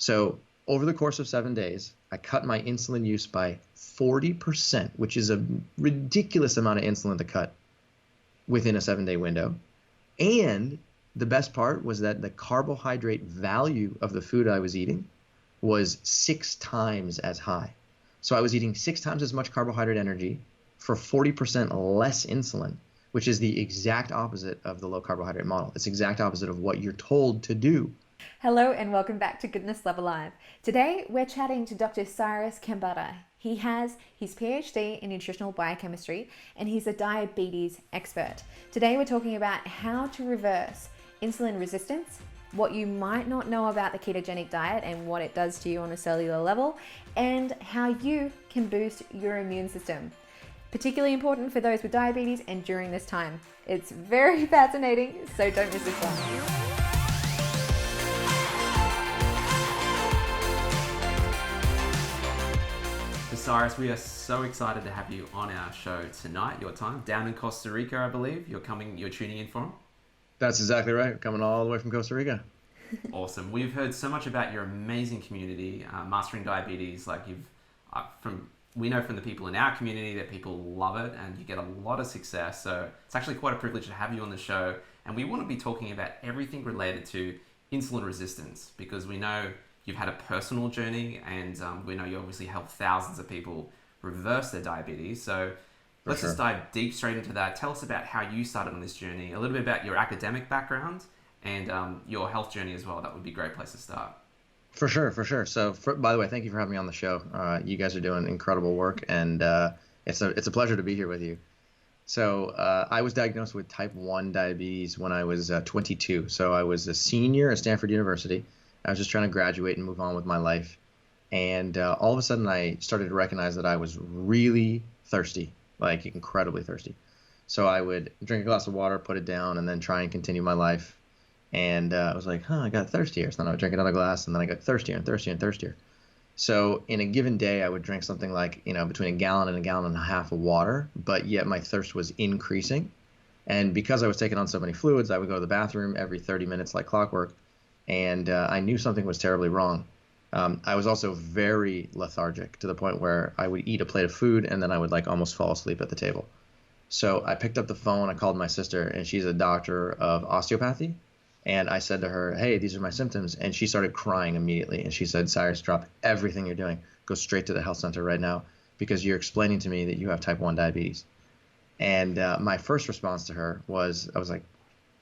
So over the course of 7 days, I cut my insulin use by 40%, which is a ridiculous amount of insulin to cut within a 7-day window. And the best part was that the carbohydrate value of the food I was eating was 6 times as high. So I was eating 6 times as much carbohydrate energy for 40% less insulin, which is the exact opposite of the low carbohydrate model. It's the exact opposite of what you're told to do. Hello and welcome back to Goodness Lover Live. Today we're chatting to Dr. Cyrus Khambatta. He has his PhD in nutritional biochemistry and he's a diabetes expert. Today we're talking about how to reverse insulin resistance, what you might not know about the ketogenic diet and what it does to you on a cellular level, and how you can boost your immune system. Particularly important for those with diabetes and during this time. It's very fascinating, so don't miss this one. Cyrus, we are so excited to have you on our show tonight. Your time down in Costa Rica, I believe. You're tuning in from. That's exactly right. Coming all the way from Costa Rica. Awesome. We've heard so much about your amazing community, mastering diabetes. We know from the people in our community that people love it, and you get a lot of success. So it's actually quite a privilege to have you on the show. And we want to be talking about everything related to insulin resistance, because we know you've had a personal journey, and we know you obviously help thousands of people reverse their diabetes. So let's just dive deep straight into that. Tell us about how you started on this journey, a little bit about your academic background, and your health journey as well. That would be a great place to start. For sure. So, by the way, thank you for having me on the show. You guys are doing incredible work, and it's a pleasure to be here with you. So I was diagnosed with type 1 diabetes when I was 22. So I was a senior at Stanford University. I was just trying to graduate and move on with my life. And all of a sudden, I started to recognize that I was really thirsty, like incredibly thirsty. So I would drink a glass of water, put it down, and then try and continue my life. And I was like, I got thirstier. So then I would drink another glass, and then I got thirstier and thirstier and thirstier. So in a given day, I would drink something like, between a gallon and a gallon and a half of water, but yet my thirst was increasing. And because I was taking on so many fluids, I would go to the bathroom every 30 minutes like clockwork. And I knew something was terribly wrong. I was also very lethargic to the point where I would eat a plate of food and then I would almost fall asleep at the table. So I picked up the phone, I called my sister, and she's a doctor of osteopathy. And I said to her, hey, these are my symptoms. And she started crying immediately. And she said, Cyrus, drop everything you're doing. Go straight to the health center right now because you're explaining to me that you have type 1 diabetes. And my first response to her was, I was like,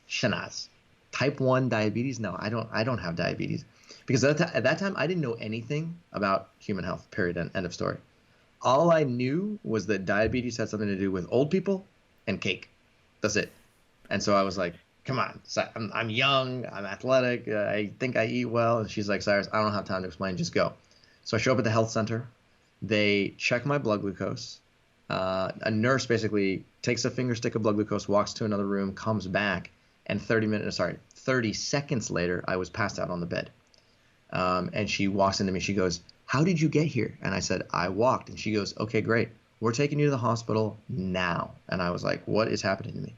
Shanaz. Type 1 diabetes? No, I don't have diabetes. Because at that time, I didn't know anything about human health, period, end of story. All I knew was that diabetes had something to do with old people and cake. That's it. And so I was like, come on, I'm young, I'm athletic, I think I eat well. And she's like, Cyrus, I don't have time to explain, just go. So I show up at the health center. They check my blood glucose. A nurse basically takes a finger stick of blood glucose, walks to another room, comes back. And 30 seconds later, I was passed out on the bed. And she walks into me. She goes, how did you get here? And I said, I walked. And she goes, okay, great. We're taking you to the hospital now. And I was like, what is happening to me?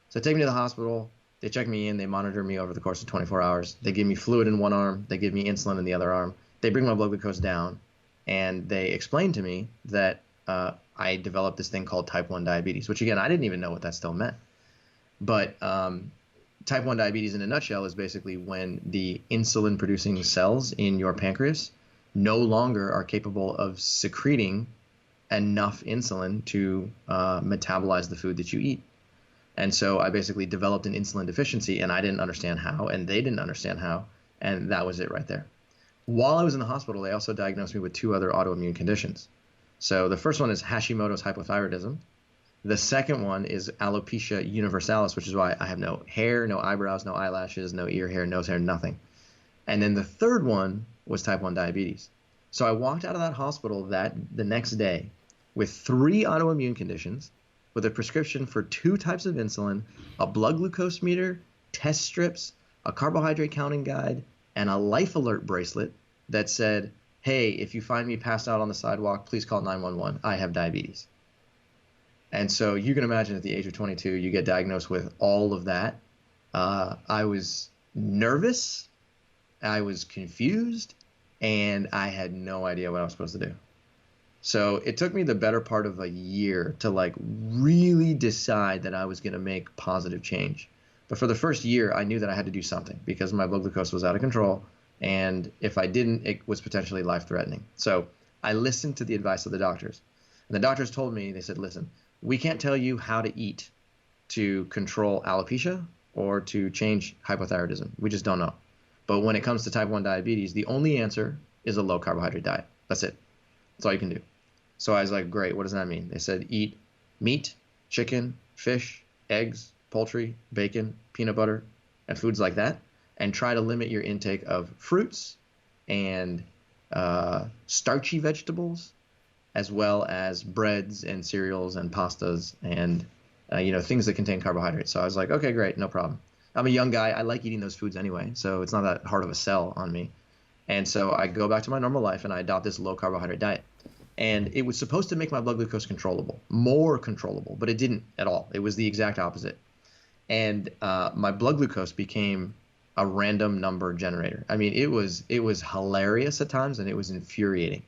So they take me to the hospital. They check me in. They monitor me over the course of 24 hours. They give me fluid in one arm. They give me insulin in the other arm. They bring my blood glucose down. And they explain to me that I developed this thing called type 1 diabetes, which, again, I didn't even know what that still meant. But type 1 diabetes in a nutshell is basically when the insulin producing cells in your pancreas no longer are capable of secreting enough insulin to metabolize the food that you eat. And so I basically developed an insulin deficiency, and I didn't understand how, and they didn't understand how, and that was it right there. While I was in the hospital, they also diagnosed me with 2 other autoimmune conditions. So the first one is Hashimoto's hypothyroidism. The second one is alopecia universalis, which is why I have no hair, no eyebrows, no eyelashes, no ear hair, nose hair, nothing. And then the third one was type 1 diabetes. So I walked out of that hospital the next day with 3 autoimmune conditions, with a prescription for 2 types of insulin, a blood glucose meter, test strips, a carbohydrate counting guide, and a life alert bracelet that said, hey, if you find me passed out on the sidewalk, please call 911. I have diabetes. And so you can imagine at the age of 22, you get diagnosed with all of that. I was nervous. I was confused. and I had no idea what I was supposed to do. So it took me the better part of a year to like really decide that I was going to make positive change. But for the first year, I knew that I had to do something because my blood glucose was out of control. And if I didn't, it was potentially life-threatening. So I listened to the advice of the doctors. And the doctors told me, they said, listen, we can't tell you how to eat to control alopecia or to change hypothyroidism. We just don't know. But when it comes to type 1 diabetes, the only answer is a low carbohydrate diet. That's it. That's all you can do. So I was like, great, what does that mean? They said eat meat, chicken, fish, eggs, poultry, bacon, peanut butter, and foods like that, and try to limit your intake of fruits and starchy vegetables, as well as breads and cereals and pastas and things that contain carbohydrates. So I was like, okay, great, no problem. I'm a young guy. I like eating those foods anyway, so it's not that hard of a sell on me. And so I go back to my normal life and I adopt this low carbohydrate diet. And it was supposed to make my blood glucose controllable, more controllable, but it didn't at all. It was the exact opposite. And my blood glucose became a random number generator. I mean, it was hilarious at times and it was infuriating.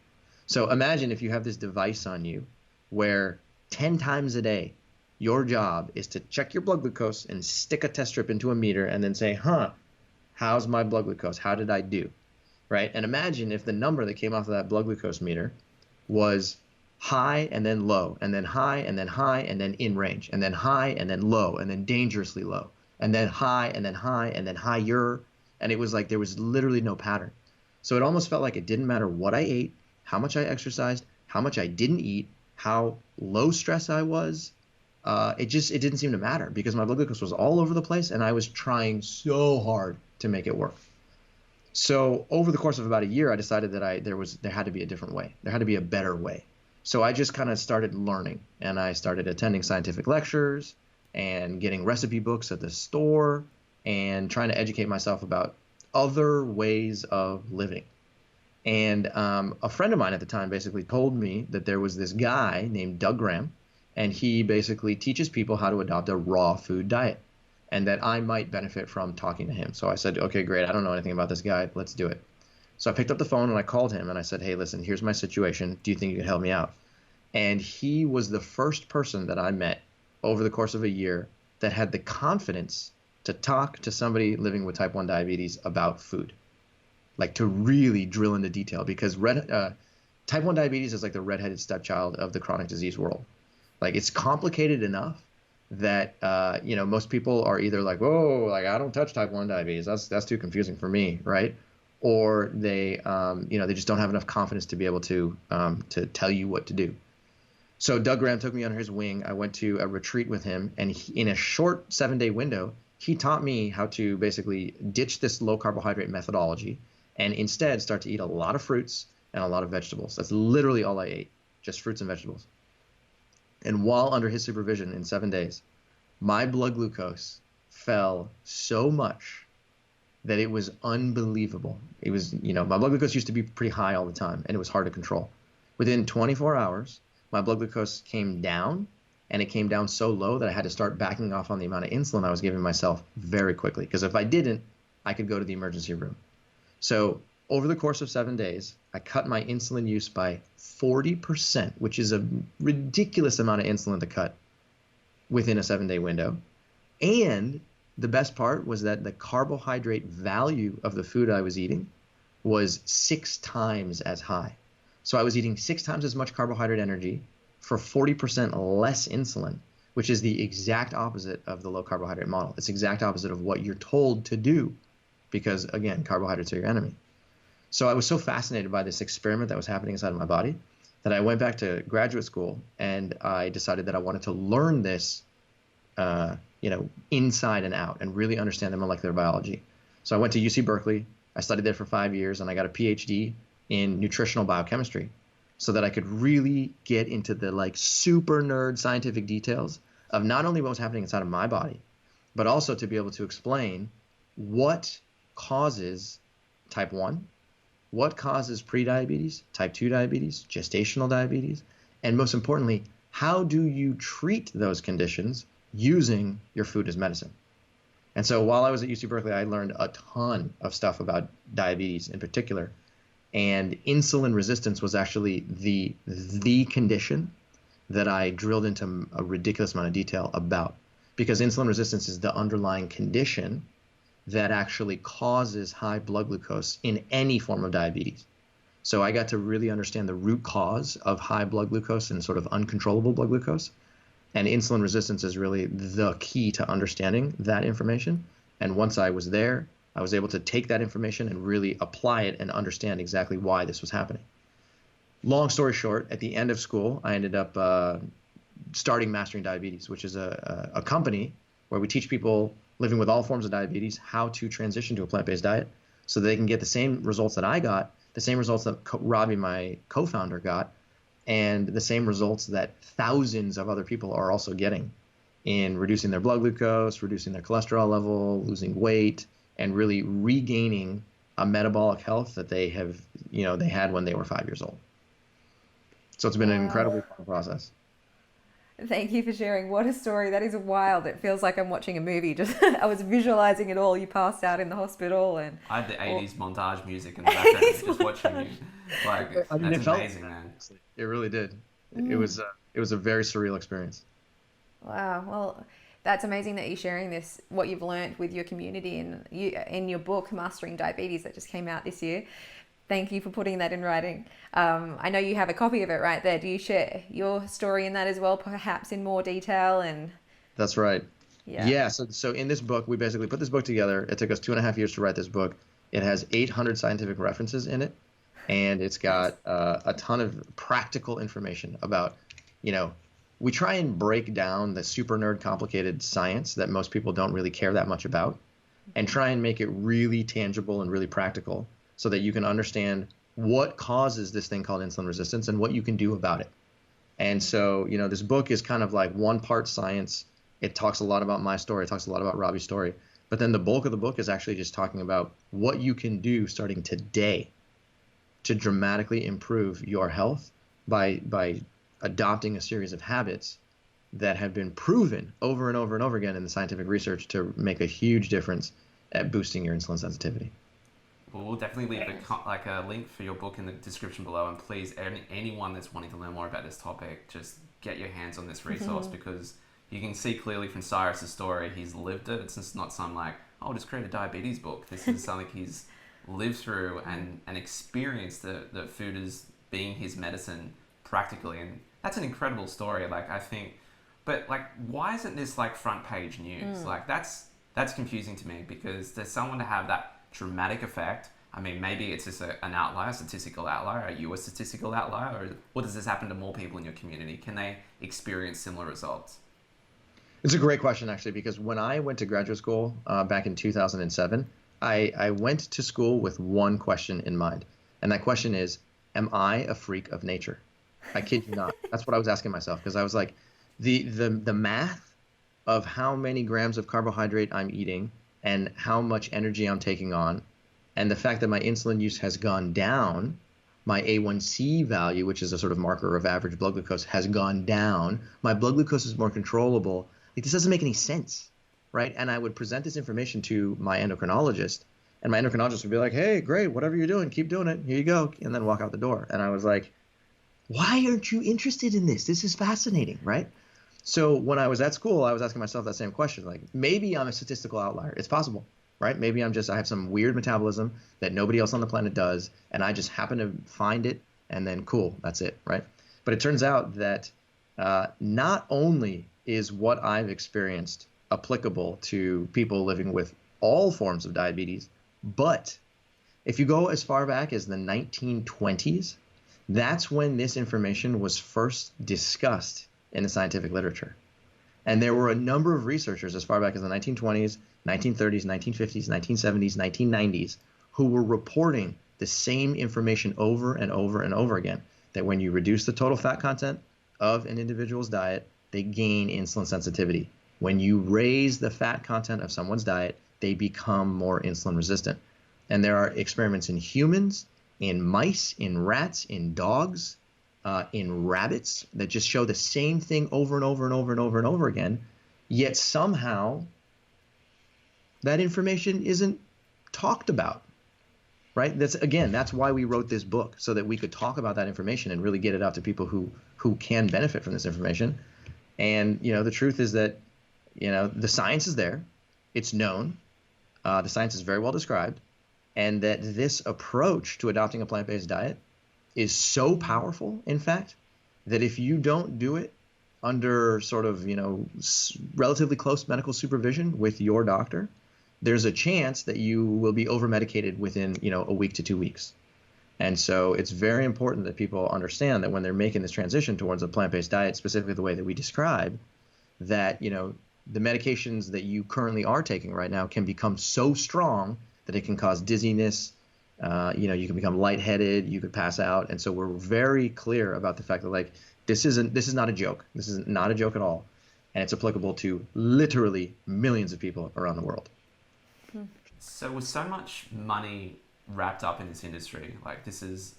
So imagine if you have this device on you where 10 times a day, your job is to check your blood glucose and stick a test strip into a meter and then say, how's my blood glucose? How did I do? Right? And imagine if the number that came off of that blood glucose meter was high and then low, and then high and then high and then in range, and then high and then low, and then dangerously low, and then high and then high and then higher. And it was like there was literally no pattern. So it almost felt like it didn't matter what I ate, how much I exercised, how much I didn't eat, how low stress I was. It didn't seem to matter because my blood glucose was all over the place and I was trying so hard to make it work. So over the course of about a year, I decided that there had to be a different way. There had to be a better way. So I just kind of started learning, and I started attending scientific lectures and getting recipe books at the store and trying to educate myself about other ways of living. And a friend of mine at the time basically told me that there was this guy named Doug Graham, and he basically teaches people how to adopt a raw food diet, and that I might benefit from talking to him. So I said, okay, great. I don't know anything about this guy. Let's do it. So I picked up the phone and I called him and I said, hey, listen, here's my situation. Do you think you could help me out? And he was the first person that I met over the course of a year that had the confidence to talk to somebody living with type 1 diabetes about food, like to really drill into detail, because type 1 diabetes is like the redheaded stepchild of the chronic disease world. Like it's complicated enough that most people are either like, whoa, like I don't touch type 1 diabetes. That's too confusing for me, right? Or they they just don't have enough confidence to be able to tell you what to do. So Doug Graham took me under his wing. I went to a retreat with him, and in a short 7-day window, he taught me how to basically ditch this low carbohydrate methodology and instead start to eat a lot of fruits and a lot of vegetables. That's literally all I ate, just fruits and vegetables. And while under his supervision in 7 days, my blood glucose fell so much that it was unbelievable. It was, my blood glucose used to be pretty high all the time, and it was hard to control. Within 24 hours, my blood glucose came down, and it came down so low that I had to start backing off on the amount of insulin I was giving myself very quickly, because if I didn't, I could go to the emergency room. So over the course of 7 days, I cut my insulin use by 40%, which is a ridiculous amount of insulin to cut within a 7-day window. And the best part was that the carbohydrate value of the food I was eating was 6 times as high. So I was eating 6 times as much carbohydrate energy for 40% less insulin, which is the exact opposite of the low carbohydrate model. It's the exact opposite of what you're told to do because, again, carbohydrates are your enemy. So I was so fascinated by this experiment that was happening inside of my body that I went back to graduate school and I decided that I wanted to learn this, inside and out and really understand the molecular biology. So I went to UC Berkeley. I studied there for 5 years and I got a PhD in nutritional biochemistry so that I could really get into the like super nerd scientific details of not only what was happening inside of my body, but also to be able to explain what causes type 1, what causes prediabetes, type 2 diabetes, gestational diabetes, and most importantly, how do you treat those conditions using your food as medicine? And so while I was at UC Berkeley, I learned a ton of stuff about diabetes in particular. And insulin resistance was actually the condition that I drilled into a ridiculous amount of detail about, because insulin resistance is the underlying condition that actually causes high blood glucose in any form of diabetes. So I got to really understand the root cause of high blood glucose and sort of uncontrollable blood glucose. And insulin resistance is really the key to understanding that information. And once I was there, I was able to take that information and really apply it and understand exactly why this was happening. Long story short, at the end of school, I ended up starting Mastering Diabetes, which is a company where we teach people living with all forms of diabetes how to transition to a plant-based diet so they can get the same results that I got, the same results that Robbie, my co-founder, got, and the same results that thousands of other people are also getting in reducing their blood glucose, reducing their cholesterol level, losing weight, and really regaining a metabolic health that they have, they had when they were 5 years old. So it's been an incredibly fun process. Thank you for sharing. What a story. That is wild. It feels like I'm watching a movie. Just I was visualizing it all. You passed out in the hospital, and I had the 80s montage music in the background just watching you. Like, that's amazing, man. It really did. It was a very surreal experience. Wow. Well, that's amazing that you're sharing this, what you've learned with your community, and in your book, Mastering Diabetes, that just came out this year. Thank you for putting that in writing. I know you have a copy of it right there. Do you share your story in that as well, perhaps in more detail? And that's right. Yeah. So in this book, we basically put this book together. It took us 2.5 years to write this book. It has 800 scientific references in it, and it's got a ton of practical information about, we try and break down the super nerd complicated science that most people don't really care that much about, and try and make it really tangible and really practical, so that you can understand what causes this thing called insulin resistance and what you can do about it. And so, this book is kind of like one part science. It talks a lot about my story. It talks a lot about Robbie's story. But then the bulk of the book is actually just talking about what you can do starting today to dramatically improve your health by adopting a series of habits that have been proven over and over and over again in the scientific research to make a huge difference at boosting your insulin sensitivity. Well, we'll definitely leave a link for your book in the description below, and please, anyone that's wanting to learn more about this topic, just get your hands on this resource, because you can see clearly from Cyrus's story, he's lived it. It's just not some I'll just create a diabetes book. This is something he's lived through and experienced that food is being his medicine practically, and that's an incredible story. I think, but why isn't this front page news? That's confusing to me, because there's someone to have that dramatic effect. I mean, maybe it's just an outlier, a statistical outlier. Are you a statistical outlier? Or does this happen to more people in your community? Can they experience similar results? It's a great question, actually, because when I went to graduate school back in 2007, I went to school with one question in mind. And that question is, am I a freak of nature? I kid you not. That's what I was asking myself, because I was like, the math of how many grams of carbohydrate I'm eating and how much energy I'm taking on, and the fact that my insulin use has gone down, my A1C value, which is a sort of marker of average blood glucose, has gone down, my blood glucose is more controllable. This doesn't make any sense, right? And I would present this information to my endocrinologist, and my endocrinologist would be like, hey, great, whatever you're doing, keep doing it, here you go, and then walk out the door. And I was like, why aren't you interested in this? This is fascinating, right? So when I was at school, I was asking myself that same question, maybe I'm a statistical outlier. It's possible, right? Maybe I have some weird metabolism that nobody else on the planet does, and I just happen to find it, and then cool, that's it, right? But it turns out that not only is what I've experienced applicable to people living with all forms of diabetes, but if you go as far back as the 1920s, that's when this information was first discussed in the scientific literature. And there were a number of researchers as far back as the 1920s, 1930s, 1950s, 1970s, 1990s, who were reporting the same information over and over and over again, that when you reduce the total fat content of an individual's diet, they gain insulin sensitivity. When you raise the fat content of someone's diet, they become more insulin resistant. And there are experiments in humans, in mice, in rats, in dogs, in rabbits that just show the same thing over and over and over and over and over again, yet somehow that information isn't talked about. right? That's why we wrote this book, so that we could talk about that information and really get it out to people who can benefit from this information. And, the truth is that, the science is there. It's known. The science is very well described. And that this approach to adopting a plant-based diet is so powerful, in fact, that if you don't do it under sort of, relatively close medical supervision with your doctor, there's a chance that you will be over-medicated within, a week to 2 weeks. And so it's very important that people understand that when they're making this transition towards a plant-based diet, specifically the way that we describe, that, the medications that you currently are taking right now can become so strong that it can cause dizziness. You can become lightheaded, you could pass out. And so we're very clear about the fact that, like, this is not a joke. This is not a joke at all. And it's applicable to literally millions of people around the world. So with so much money wrapped up in this industry, like,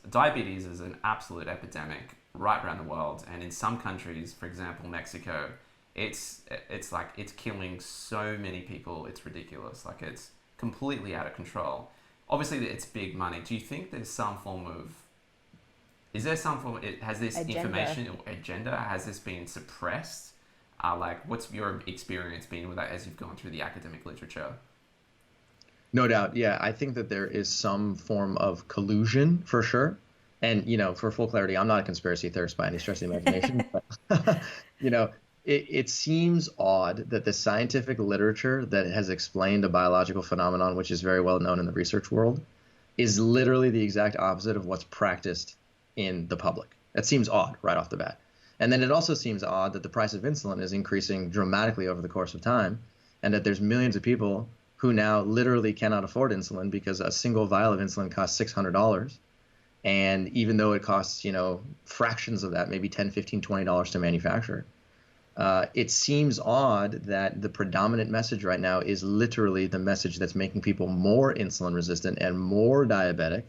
diabetes is an absolute epidemic right around the world. And in some countries, for example, Mexico, it's killing so many people. It's ridiculous. Like, it's completely out of control. Obviously, it's big money. Do you think there's some form of... has this information or agenda, has this been suppressed? What's your experience been with that as you've gone through the academic literature? No doubt. Yeah, I think that there is some form of collusion for sure. And, for full clarity, I'm not a conspiracy theorist by any stretch of the imagination. But, it seems odd that the scientific literature that has explained a biological phenomenon, which is very well known in the research world, is literally the exact opposite of what's practiced in the public. That seems odd right off the bat. And then it also seems odd that the price of insulin is increasing dramatically over the course of time, and that there's millions of people who now literally cannot afford insulin because a single vial of insulin costs $600. And even though it costs, fractions of that, maybe $10, $15, $20 to manufacture, it seems odd that the predominant message right now is literally the message that's making people more insulin resistant and more diabetic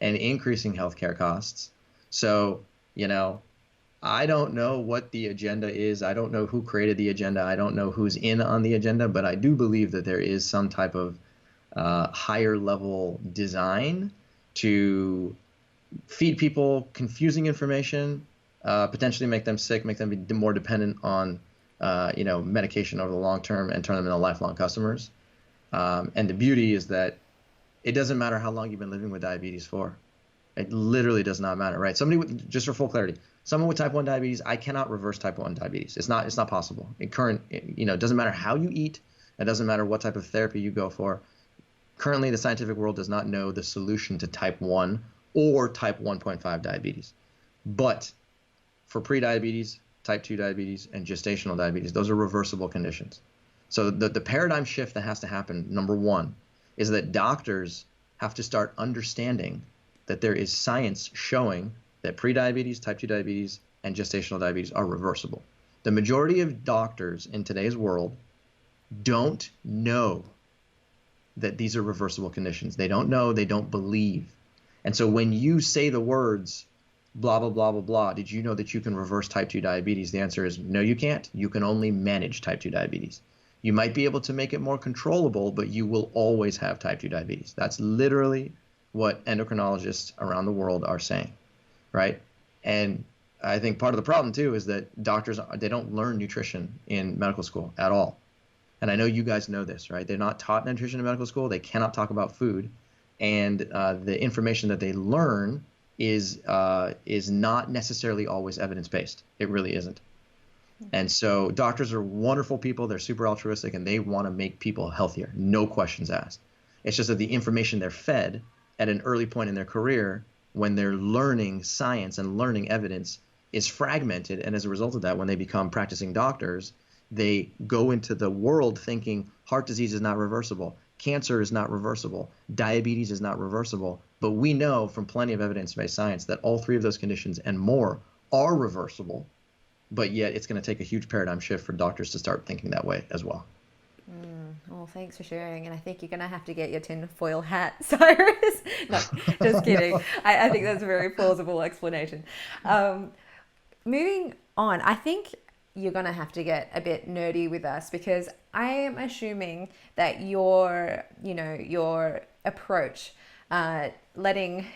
and increasing healthcare costs. So, I don't know what the agenda is. I don't know who created the agenda. I don't know who's in on the agenda, but I do believe that there is some type of higher level design to feed people confusing information, potentially make them sick, make them be more dependent on, medication over the long term, and turn them into lifelong customers. And the beauty is that it doesn't matter how long you've been living with diabetes for. It literally does not matter, right? Just for full clarity, someone with type 1 diabetes, I cannot reverse type 1 diabetes. It's not possible. It doesn't matter how you eat. It doesn't matter what type of therapy you go for. Currently, the scientific world does not know the solution to type 1 or type 1.5 diabetes. But for prediabetes, type 2 diabetes, and gestational diabetes, those are reversible conditions. So the paradigm shift that has to happen, number one, is that doctors have to start understanding that there is science showing that prediabetes, type 2 diabetes, and gestational diabetes are reversible. The majority of doctors in today's world don't know that these are reversible conditions. They don't know, they don't believe. And so when you say the words, blah, blah, blah, blah, blah, did you know that you can reverse type 2 diabetes? The answer is no, you can't. You can only manage type 2 diabetes. You might be able to make it more controllable, but you will always have type 2 diabetes. That's literally what endocrinologists around the world are saying, right? And I think part of the problem too is that doctors, they don't learn nutrition in medical school at all. And I know you guys know this, right? They're not taught nutrition in medical school. They cannot talk about food. And the information that they learn is not necessarily always evidence-based. It really isn't. And so doctors are wonderful people. They're super altruistic, and they want to make people healthier. No questions asked. It's just that the information they're fed at an early point in their career, when they're learning science and learning evidence, is fragmented. And as a result of that, when they become practicing doctors, they go into the world thinking heart disease is not reversible, cancer is not reversible, diabetes is not reversible. But we know from plenty of evidence-based science that all three of those conditions and more are reversible. But yet it's going to take a huge paradigm shift for doctors to start thinking that way as well. Well, thanks for sharing. And I think you're going to have to get your tinfoil hat, Cyrus. No, just kidding. I think that's a very plausible explanation. Moving on, I think you're going to have to get a bit nerdy with us, because I am assuming that your approach letting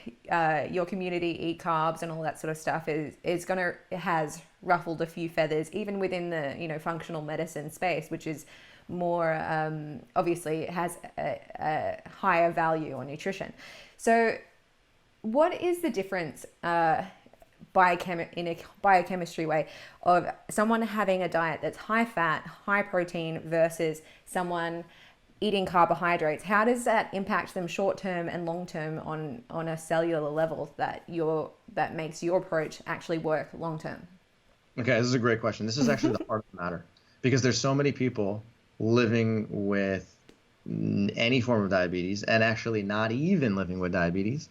your community eat carbs and all that sort of stuff has ruffled a few feathers, even within the functional medicine space, which is more obviously it has a higher value on nutrition. So what is the difference in a biochemistry way of someone having a diet that's high fat, high protein versus someone eating carbohydrates? How does that impact them short term and long term on a cellular level that makes your approach actually work long term? Okay, this is a great question. This is actually the heart of the matter, because there's so many people living with any form of diabetes, and actually not even living with diabetes.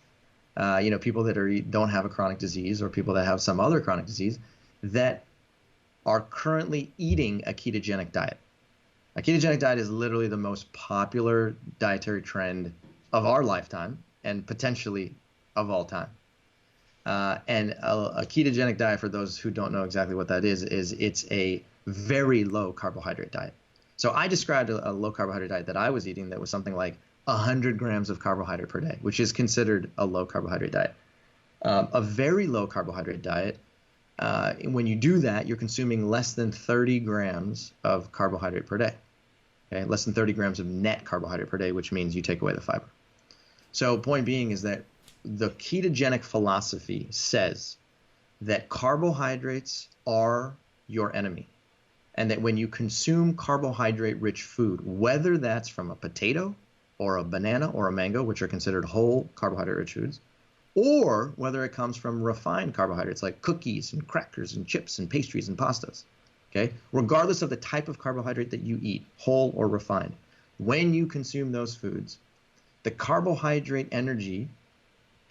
People that don't have a chronic disease, or people that have some other chronic disease, that are currently eating a ketogenic diet. A ketogenic diet is literally the most popular dietary trend of our lifetime, and potentially of all time. And a ketogenic diet, for those who don't know exactly what that is it's a very low carbohydrate diet. So I described a low carbohydrate diet that I was eating that was something like 100 grams of carbohydrate per day, which is considered a low carbohydrate diet. A very low carbohydrate diet, when you do that, you're consuming less than 30 grams of carbohydrate per day. Okay, less than 30 grams of net carbohydrate per day, which means you take away the fiber. So point being is that the ketogenic philosophy says that carbohydrates are your enemy, and that when you consume carbohydrate-rich food, whether that's from a potato or a banana or a mango, which are considered whole carbohydrate-rich foods, or whether it comes from refined carbohydrates like cookies and crackers and chips and pastries and pastas, okay? Regardless of the type of carbohydrate that you eat, whole or refined, when you consume those foods, the carbohydrate energy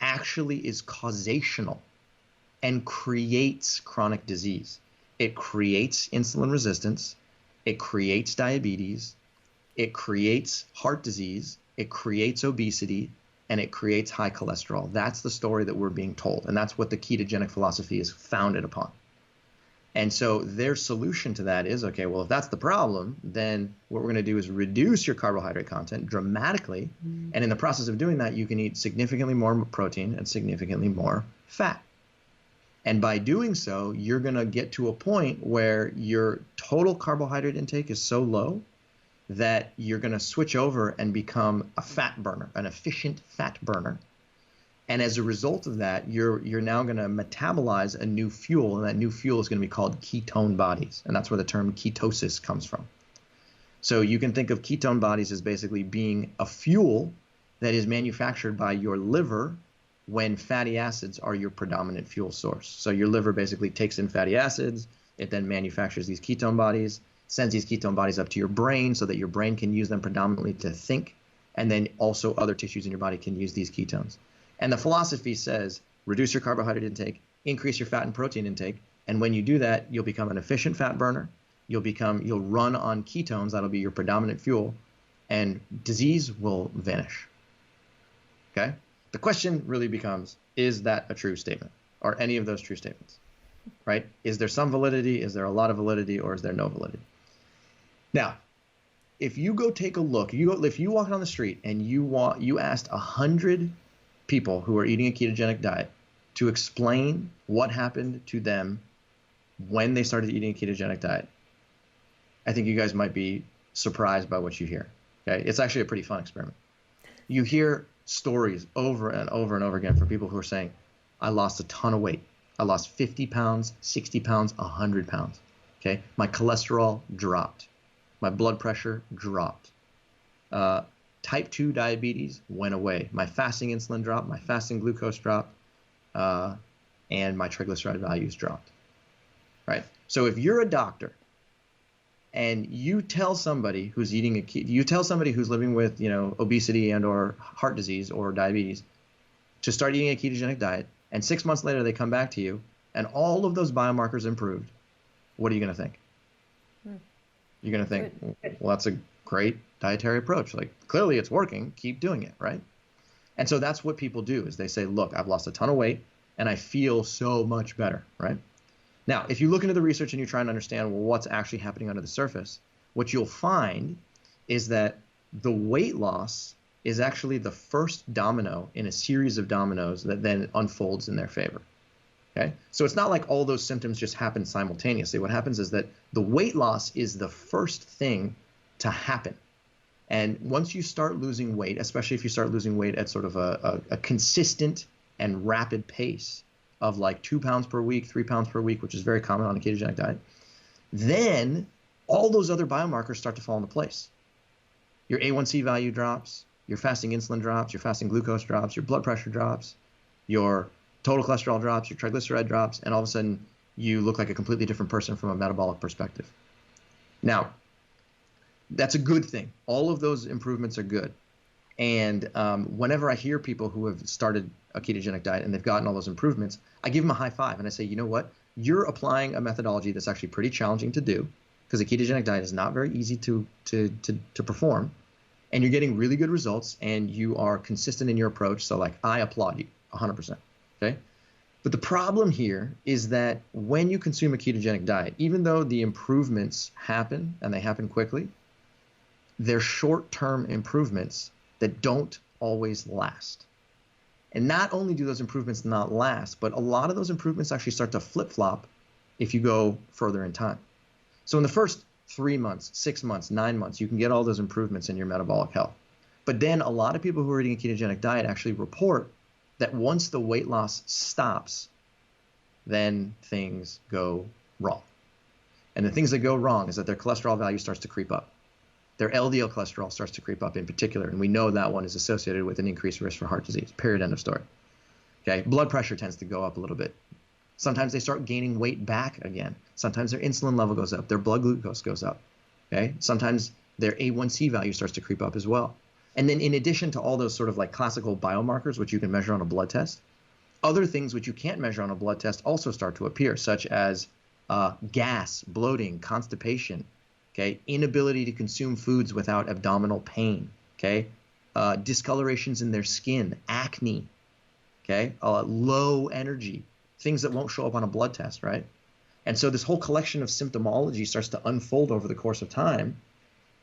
actually is causational and creates chronic disease. It creates insulin resistance, it creates diabetes, it creates heart disease, it creates obesity, and it creates high cholesterol. That's the story that we're being told, and that's what the ketogenic philosophy is founded upon. And so their solution to that is, okay, well, if that's the problem, then what we're going to do is reduce your carbohydrate content dramatically. And in the process of doing that, you can eat significantly more protein and significantly more fat. And by doing so, you're going to get to a point where your total carbohydrate intake is so low that you're going to switch over and become a fat burner, an efficient fat burner. And as a result of that, you're now going to metabolize a new fuel, and that new fuel is going to be called ketone bodies. And that's where the term ketosis comes from. So you can think of ketone bodies as basically being a fuel that is manufactured by your liver when fatty acids are your predominant fuel source. So your liver basically takes in fatty acids, it then manufactures these ketone bodies, sends these ketone bodies up to your brain so that your brain can use them predominantly to think, and then also other tissues in your body can use these ketones. And the philosophy says, reduce your carbohydrate intake, increase your fat and protein intake, and when you do that, you'll become an efficient fat burner, you'll run on ketones, that'll be your predominant fuel, and disease will vanish. Okay? The question really becomes, is that a true statement? Are any of those true statements? Right? Is there some validity? Is there a lot of validity? Or is there no validity? Now, if you go take a look, if you walk down the street and you asked 100 people who are eating a ketogenic diet to explain what happened to them when they started eating a ketogenic diet, I think you guys might be surprised by what you hear. Okay? It's actually a pretty fun experiment. You hear stories over and over and over again from people who are saying, I lost a ton of weight. I lost 50 pounds, 60 pounds, 100 pounds. Okay? My cholesterol dropped. My blood pressure dropped. Type 2 diabetes went away. My fasting insulin dropped. My fasting glucose dropped. And my triglyceride values dropped. Right? So if you're a doctor and you tell somebody who's you tell somebody who's living with, obesity and or heart disease or diabetes to start eating a ketogenic diet, and 6 months later they come back to you and all of those biomarkers improved, what are you going to think? You're going to think, well, that's a great dietary approach. Like, clearly it's working. Keep doing it, right? And so that's what people do is they say, look, I've lost a ton of weight and I feel so much better, right? Now, if you look into the research and you try and understand, well, what's actually happening under the surface, what you'll find is that the weight loss is actually the first domino in a series of dominoes that then unfolds in their favor. Okay, so it's not like all those symptoms just happen simultaneously. What happens is that the weight loss is the first thing to happen. And once you start losing weight, especially if you start losing weight at sort of a consistent and rapid pace of like 2 pounds per week, 3 pounds per week, which is very common on a ketogenic diet, then all those other biomarkers start to fall into place. Your A1C value drops, your fasting insulin drops, your fasting glucose drops, your blood pressure drops, your total cholesterol drops, your triglyceride drops, and all of a sudden you look like a completely different person from a metabolic perspective. Now, that's a good thing. All of those improvements are good. And whenever I hear people who have started a ketogenic diet and they've gotten all those improvements, I give them a high five and I say, you know what? You're applying a methodology that's actually pretty challenging to do, because a ketogenic diet is not very easy to perform, and you're getting really good results and you are consistent in your approach. So like, I applaud you 100%. Okay. But the problem here is that when you consume a ketogenic diet, even though the improvements happen and they happen quickly, they're short-term improvements that don't always last. And not only do those improvements not last, but a lot of those improvements actually start to flip-flop if you go further in time. So in the first 3 months, 6 months, 9 months, you can get all those improvements in your metabolic health. But then a lot of people who are eating a ketogenic diet actually report that once the weight loss stops, then things go wrong. And the things that go wrong is that their cholesterol value starts to creep up. Their LDL cholesterol starts to creep up in particular, and we know that one is associated with an increased risk for heart disease, period, end of story. Okay, blood pressure tends to go up a little bit. Sometimes they start gaining weight back again. Sometimes their insulin level goes up, their blood glucose goes up. Okay, sometimes their A1C value starts to creep up as well. And then in addition to all those sort of like classical biomarkers, which you can measure on a blood test, other things which you can't measure on a blood test also start to appear, such as gas, bloating, constipation, okay, inability to consume foods without abdominal pain, okay, discolorations in their skin, acne, okay, low energy, things that won't show up on a blood test, right? And so this whole collection of symptomology starts to unfold over the course of time.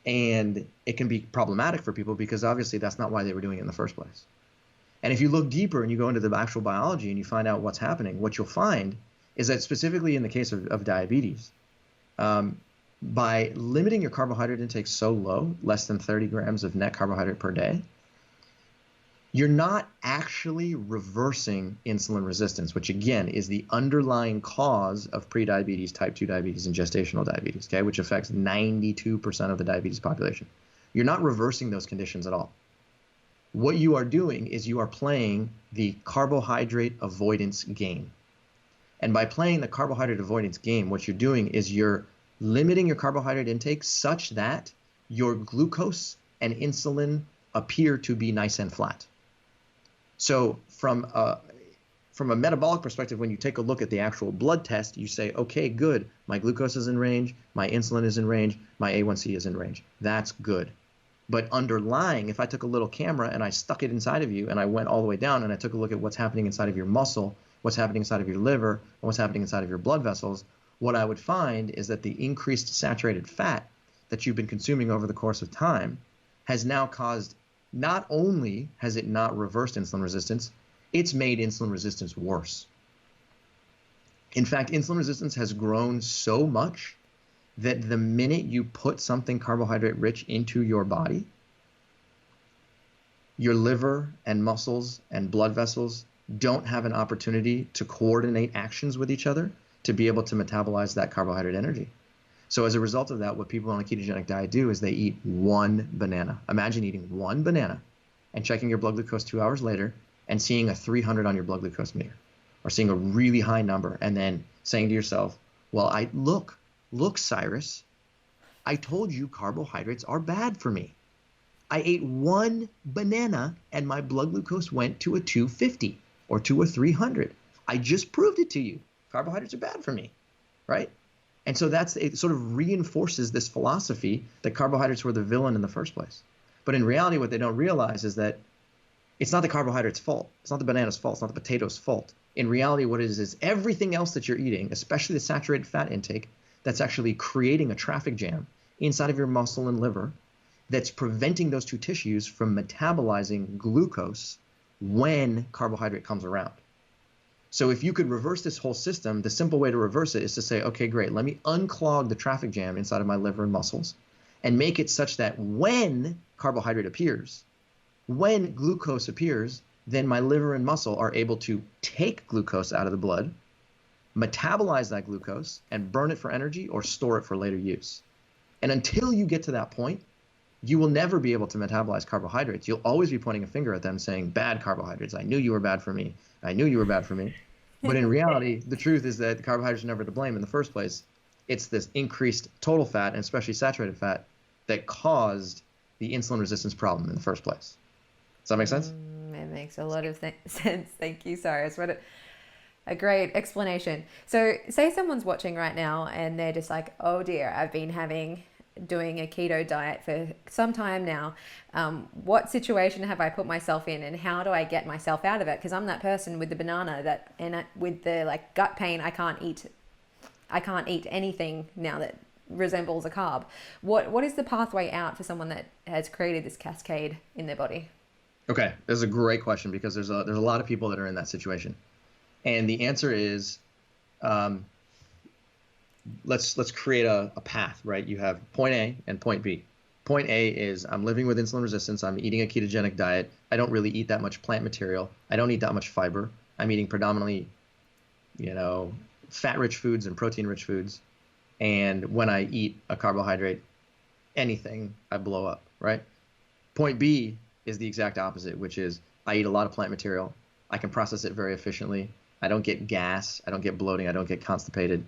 And it can be problematic for people because obviously that's not why they were doing it in the first place. And if you look deeper and you go into the actual biology and you find out what's happening, what you'll find is that specifically in the case of diabetes, by limiting your carbohydrate intake so low, less than 30 grams of net carbohydrate per day, you're not actually reversing insulin resistance, which again is the underlying cause of prediabetes, type 2 diabetes, and gestational diabetes, okay, which affects 92% of the diabetes population. You're not reversing those conditions at all. What you are doing is you are playing the carbohydrate avoidance game. And by playing the carbohydrate avoidance game, what you're doing is you're limiting your carbohydrate intake such that your glucose and insulin appear to be nice and flat. So from a metabolic perspective, when you take a look at the actual blood test, you say, okay, good. My glucose is in range. My insulin is in range. My A1C is in range. That's good. But underlying, if I took a little camera and I stuck it inside of you and I went all the way down and I took a look at what's happening inside of your muscle, what's happening inside of your liver, and what's happening inside of your blood vessels, what I would find is that the increased saturated fat that you've been consuming over the course of time has now caused, not only has it not reversed insulin resistance, it's made insulin resistance worse. In fact, insulin resistance has grown so much that the minute you put something carbohydrate rich into your body, your liver and muscles and blood vessels don't have an opportunity to coordinate actions with each other to be able to metabolize that carbohydrate energy. So as a result of that, what people on a ketogenic diet do is they eat one banana. Imagine eating one banana and checking your blood glucose 2 hours later and seeing a 300 on your blood glucose meter, or seeing a really high number, and then saying to yourself, well, look, Cyrus, I told you carbohydrates are bad for me. I ate one banana and my blood glucose went to a 250 or to a 300. I just proved it to you. Carbohydrates are bad for me, right? And so it sort of reinforces this philosophy that carbohydrates were the villain in the first place. But in reality, what they don't realize is that it's not the carbohydrate's fault. It's not the banana's fault. It's not the potato's fault. In reality, what it is everything else that you're eating, especially the saturated fat intake, that's actually creating a traffic jam inside of your muscle and liver, that's preventing those two tissues from metabolizing glucose when carbohydrate comes around. So if you could reverse this whole system, the simple way to reverse it is to say, okay, great, let me unclog the traffic jam inside of my liver and muscles and make it such that when carbohydrate appears, when glucose appears, then my liver and muscle are able to take glucose out of the blood, metabolize that glucose, and burn it for energy or store it for later use. And until you get to that point, you will never be able to metabolize carbohydrates. You'll always be pointing a finger at them saying, bad carbohydrates. I knew you were bad for me. I knew you were bad for me. But in reality, the truth is that the carbohydrates are never to blame in the first place. It's this increased total fat, and especially saturated fat, that caused the insulin resistance problem in the first place. Does that make sense? It makes a lot of sense. Thank you, Cyrus. What a great explanation. So say someone's watching right now and they're just like, oh dear, I've been doing a keto diet for some time now. What situation have I put myself in, and how do I get myself out of it? Because I'm that person with the banana with the like gut pain. I can't eat anything now that resembles a carb. What is the pathway out for someone that has created this cascade in their body? Okay, this is a great question because there's a lot of people that are in that situation, and the answer is, let's create a path, right? You have point A and point B. Point A is I'm living with insulin resistance. I'm eating a ketogenic diet. I don't really eat that much plant material. I don't eat that much fiber. I'm eating predominantly, fat-rich foods and protein-rich foods. And when I eat a carbohydrate, anything, I blow up, right? Point B is the exact opposite, which is I eat a lot of plant material. I can process it very efficiently. I don't get gas. I don't get bloating. I don't get constipated.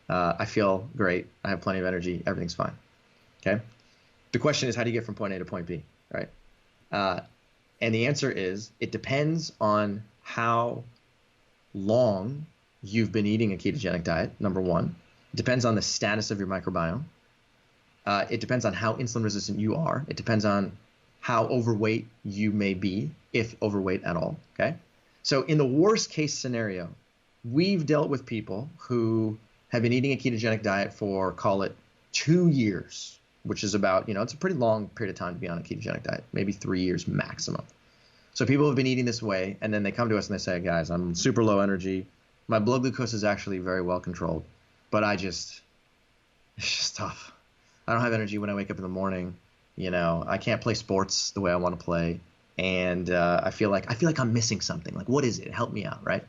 I feel great. I have plenty of energy. Everything's fine. Okay. The question is, how do you get from point A to point B, right? And the answer is, it depends on how long you've been eating a ketogenic diet, number one. It depends on the status of your microbiome. It depends on how insulin resistant you are. It depends on how overweight you may be, if overweight at all, okay? So in the worst case scenario, we've dealt with people who have been eating a ketogenic diet for, call it 2 years, which is about, it's a pretty long period of time to be on a ketogenic diet, maybe 3 years maximum. So people have been eating this way, and then they come to us and they say, guys, I'm super low energy. My blood glucose is actually very well controlled, but it's just tough. I don't have energy when I wake up in the morning. I can't play sports the way I want to play. And I feel like I'm missing something. Like, what is it? Help me out, right?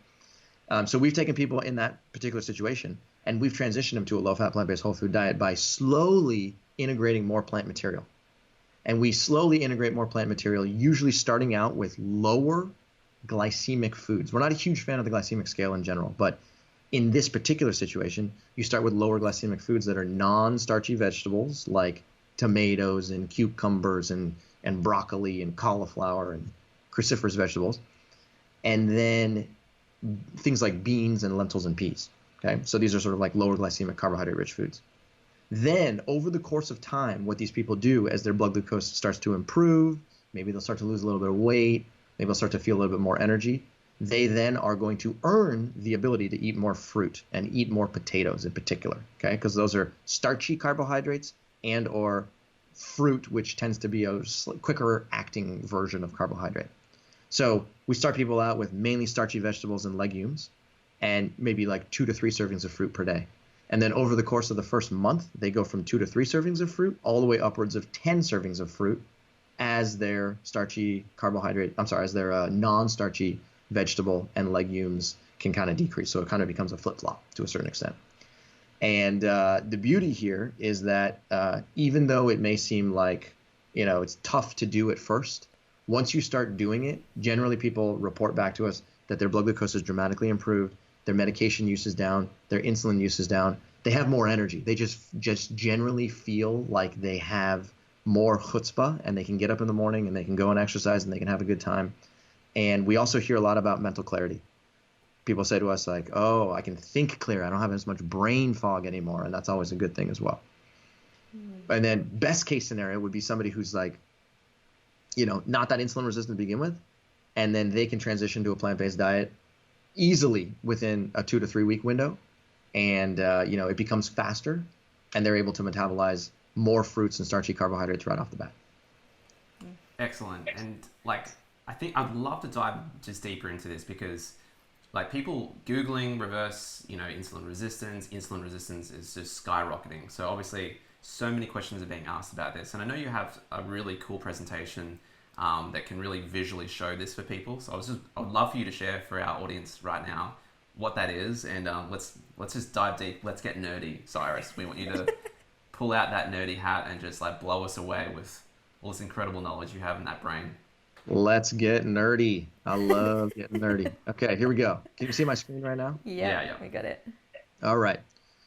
So we've taken people in that particular situation, and we've transitioned them to a low-fat, plant-based whole food diet by slowly integrating more plant material. And we slowly integrate more plant material, usually starting out with lower glycemic foods. We're not a huge fan of the glycemic scale in general, but in this particular situation, you start with lower glycemic foods that are non-starchy vegetables like tomatoes and cucumbers and broccoli and cauliflower and cruciferous vegetables, and then things like beans and lentils and peas. Okay, so these are sort of like lower glycemic carbohydrate-rich foods. Then over the course of time, what these people do as their blood glucose starts to improve, maybe they'll start to lose a little bit of weight, maybe they'll start to feel a little bit more energy, they then are going to earn the ability to eat more fruit and eat more potatoes in particular, okay? Because those are starchy carbohydrates and or fruit, which tends to be a quicker acting version of carbohydrate. So we start people out with mainly starchy vegetables and legumes and maybe like 2 to 3 servings of fruit per day. And then over the course of the first month, they go from 2 to 3 servings of fruit all the way upwards of 10 servings of fruit as their non-starchy vegetable and legumes can kind of decrease. So it kind of becomes a flip-flop to a certain extent. And the beauty here is that even though it may seem like, it's tough to do at first, once you start doing it, generally people report back to us that their blood glucose is dramatically improved, their medication use is down, their insulin use is down, they have more energy. They just generally feel like they have more chutzpah, and they can get up in the morning and they can go and exercise and they can have a good time. And we also hear a lot about mental clarity. People say to us like, oh, I can think clear. I don't have as much brain fog anymore. And that's always a good thing as well. And then best case scenario would be somebody who's like, not that insulin resistant to begin with. And then they can transition to a plant-based diet easily within a 2 to 3 week window. And, it becomes faster and they're able to metabolize more fruits and starchy carbohydrates right off the bat. Excellent. And like, I think I'd love to dive just deeper into this because like people Googling reverse, insulin resistance is just skyrocketing. So obviously so many questions are being asked about this. And I know you have a really cool presentation that can really visually show this for people. So I would love for you to share for our audience right now what that is. And let's just dive deep. Let's get nerdy, Cyrus. We want you to pull out that nerdy hat and just like blow us away with all this incredible knowledge you have in that brain. Let's get nerdy. I love getting nerdy. Okay, here we go. Can you see my screen right now? Yeah. We got it. All right.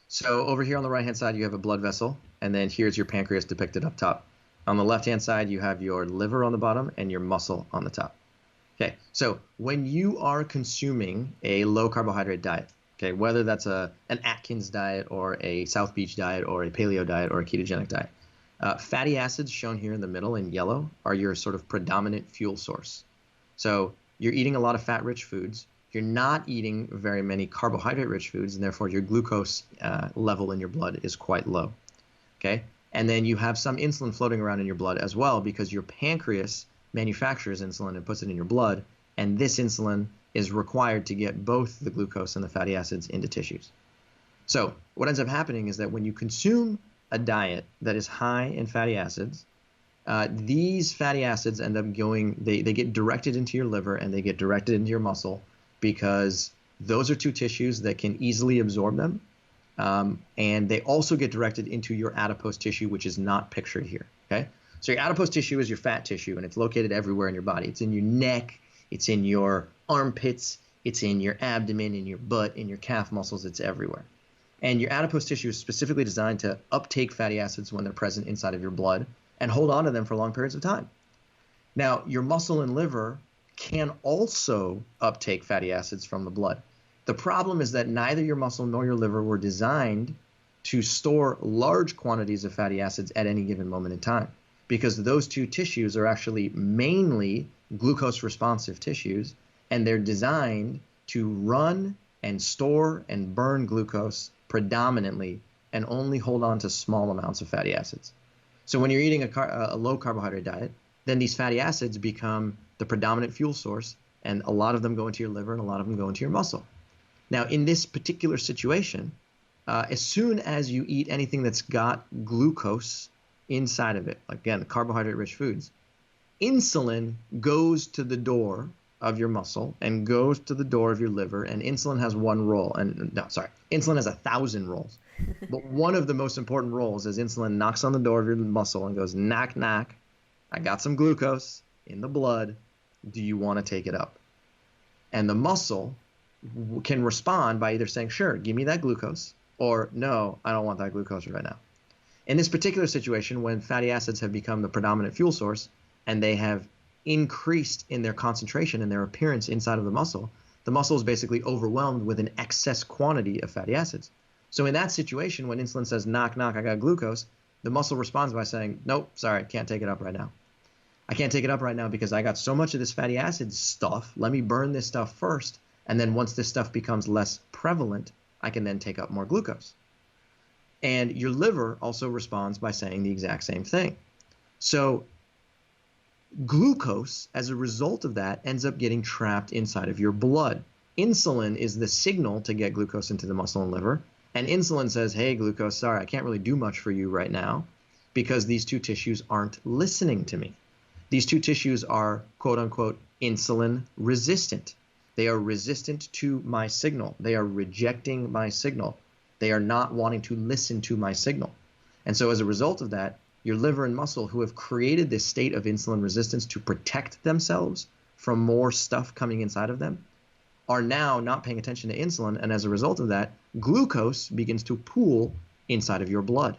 So over here on the right-hand side, you have a blood vessel, and then here's your pancreas depicted up top. On the left-hand side, you have your liver on the bottom and your muscle on the top. Okay, so when you are consuming a low-carbohydrate diet, okay, whether that's an Atkins diet or a South Beach diet or a paleo diet or a ketogenic diet, fatty acids shown here in the middle in yellow are your sort of predominant fuel source. So you're eating a lot of fat-rich foods. You're not eating very many carbohydrate-rich foods, and therefore your glucose level in your blood is quite low. Okay, and then you have some insulin floating around in your blood as well because your pancreas manufactures insulin and puts it in your blood, and this insulin is required to get both the glucose and the fatty acids into tissues. So what ends up happening is that when you consume a diet that is high in fatty acids, these fatty acids end up they get directed into your liver and they get directed into your muscle because those are two tissues that can easily absorb them. And they also get directed into your adipose tissue, which is not pictured here. Okay, so your adipose tissue is your fat tissue, and it's located everywhere in your body. It's in your neck, it's in your armpits, it's in your abdomen, in your butt, in your calf muscles. It's everywhere. And your adipose tissue is specifically designed to uptake fatty acids when they're present inside of your blood and hold on to them for long periods of time. Now, your muscle and liver can also uptake fatty acids from the blood. The problem is that neither your muscle nor your liver were designed to store large quantities of fatty acids at any given moment in time, because those two tissues are actually mainly glucose responsive tissues, and they're designed to run and store and burn glucose predominantly and only hold on to small amounts of fatty acids. So when you're eating a low carbohydrate diet, then these fatty acids become the predominant fuel source, and a lot of them go into your liver and a lot of them go into your muscle. Now, in this particular situation, as soon as you eat anything that's got glucose inside of it, again, carbohydrate-rich foods, insulin goes to the door of your muscle and goes to the door of your liver, and insulin has one role. Insulin has 1,000 roles. But one of the most important roles is insulin knocks on the door of your muscle and goes, knock, knock, I got some glucose in the blood. Do you want to take it up? And the muscle can respond by either saying, sure, give me that glucose, or no, I don't want that glucose right now. In this particular situation, when fatty acids have become the predominant fuel source and they have increased in their concentration and their appearance inside of the muscle is basically overwhelmed with an excess quantity of fatty acids. So in that situation, when insulin says, knock, knock, I got glucose, the muscle responds by saying, nope, sorry, can't take it up right now. I can't take it up right now because I got so much of this fatty acid stuff. Let me burn this stuff first. And then once this stuff becomes less prevalent, I can then take up more glucose. And your liver also responds by saying the exact same thing. So glucose, as a result of that, ends up getting trapped inside of your blood. Insulin is the signal to get glucose into the muscle and liver. And insulin says, hey, glucose, sorry, I can't really do much for you right now because these two tissues aren't listening to me. These two tissues are, quote unquote, insulin resistant. They are resistant to my signal. They are rejecting my signal. They are not wanting to listen to my signal. And so as a result of that, your liver and muscle, who have created this state of insulin resistance to protect themselves from more stuff coming inside of them, are now not paying attention to insulin. And as a result of that, glucose begins to pool inside of your blood.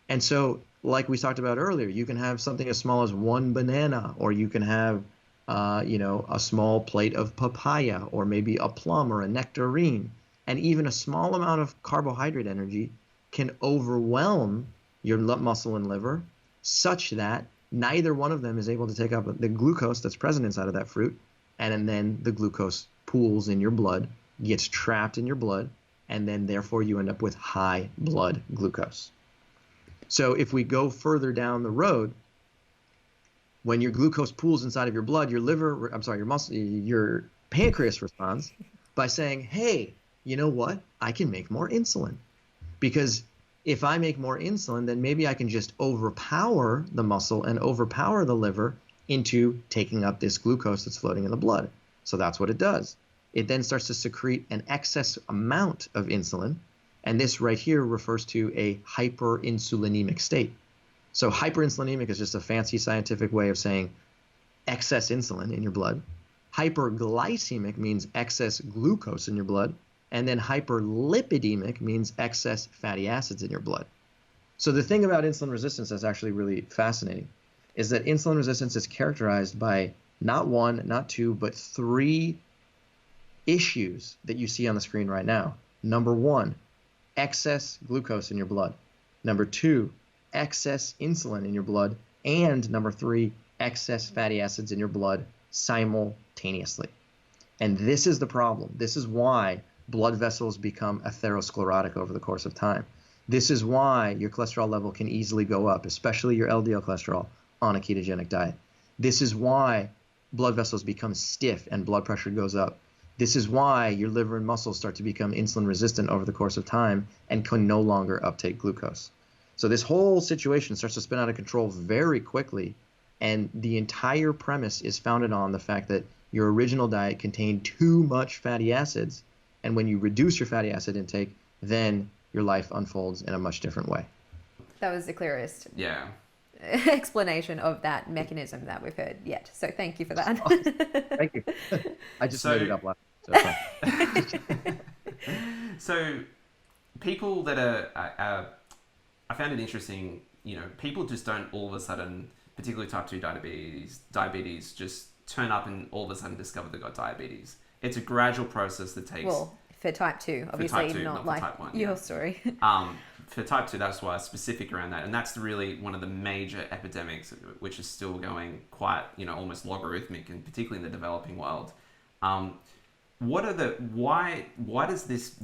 And so, like we talked about earlier, you can have something as small as one banana, or you can have a small plate of papaya, or maybe a plum or a nectarine. And even a small amount of carbohydrate energy can overwhelm your muscle and liver such that neither one of them is able to take up the glucose that's present inside of that fruit. And then the glucose pools in your blood, gets trapped in your blood, and then therefore you end up with high blood glucose. So if we go further down the road, When your glucose pools inside of your blood, your pancreas responds by saying, hey, you know what? I can make more insulin. Because if I make more insulin, then maybe I can just overpower the muscle and overpower the liver into taking up this glucose that's floating in the blood. So that's what it does. It then starts to secrete an excess amount of insulin. And this right here refers to a hyperinsulinemic state. So hyperinsulinemic is just a fancy scientific way of saying excess insulin in your blood. Hyperglycemic means excess glucose in your blood. And then hyperlipidemic means excess fatty acids in your blood. So the thing about insulin resistance that's actually really fascinating is that insulin resistance is characterized by not one, not two, but three issues that you see on the screen right now. Number one, excess glucose in your blood. Number two, excess insulin in your blood. And number three, excess fatty acids in your blood simultaneously. And this is the problem. This is why blood vessels become atherosclerotic over the course of time. This is why your cholesterol level can easily go up, especially your LDL cholesterol, on a ketogenic diet. This is why blood vessels become stiff and blood pressure goes up. This is why your liver and muscles start to become insulin resistant over the course of time and can no longer uptake glucose. So this whole situation starts to spin out of control very quickly, and the entire premise is founded on the fact that your original diet contained too much fatty acids, and when you reduce your fatty acid intake, then your life unfolds in a much different way. That was the clearest Yeah. explanation of that mechanism that we've heard yet. So thank you for that. Thank you. I just made it up last time. So people that are I found it interesting, people just don't all of a sudden, particularly type 2 diabetes just turn up and all of a sudden discover they've got diabetes. It's a gradual process that takes... Well, for type 2, obviously, type 2, not like type 1, your yeah. story. For type 2, that's why it's specific around that. And that's really one of the major epidemics, which is still going quite, almost logarithmic, and particularly in the developing world. Why does this,